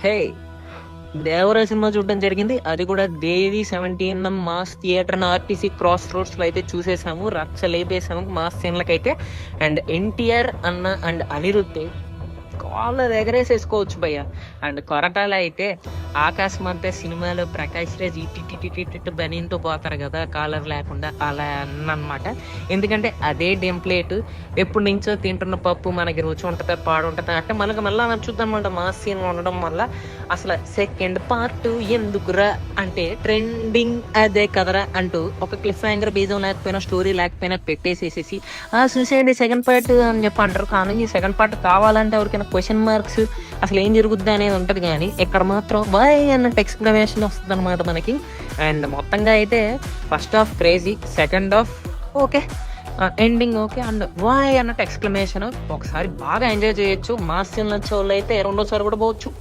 హే Devara cinema చూడడం జరిగింది. అది కూడా దేవి 17 mass theatre RTC cross roads లో అయితే చూసేసాము. రచ్చ లేపేసాము మాస్ సీన్లకైతే. అండ్ ఎన్టీఆర్ అన్న అండ్ అనిరుద్ధ్ కాలర్ ఎగరేసేసుకోవచ్చు భయ్య. అండ్ కొరటాల అయితే ఆకాశం అంతే సినిమాలో ప్రకాష్ రాజ్ ఇట్టి బనీన్తో పోతారు కదా కాలర్ లేకుండా, అలా అన్నమాట. ఎందుకంటే అదే టెంప్లేట్ ఎప్పటి నుంచో తింటున్న పప్పు మనకి రుచి ఉంటుంది పాడుంటుంది అంటే మనకు మళ్ళీ నచ్చుద్దన్నమాట. మాస్ సీన్ ఉండడం వల్ల అసలు సెకండ్ పార్ట్ ఎందుకురా అంటే ట్రెండింగ్ అదే కదరా అంటూ ఒక క్లిఫ్ హ్యాంగర్ బీజం లేకపోయినా స్టోరీ లేకపోయినా పెట్టేసేసేసి చూసేయండి సెకండ్ పార్ట్ అని చెప్పి అంటారు. కానీ ఈ సెకండ్ పార్ట్ కావాలంటే ఎవరికైనా క్వశ్చన్ మార్క్స్ అసలు ఏం జరుగుద్ది అనేది ఉంటుంది. కానీ ఇక్కడ మాత్రం వై అన్నట్టు ఎక్స్ప్లెనేషన్ వస్తుంది అనమాట మనకి. అండ్ మొత్తంగా అయితే first half crazy, second half okay, ending okay, and why అన్నట్టు ఎక్స్ప్లెనేషన్ ఒకసారి బాగా ఎంజాయ్ చేయొచ్చు. మాస్ సీన్ నచ్చే వాళ్ళు అయితే రెండోసారి కూడా పోవచ్చు.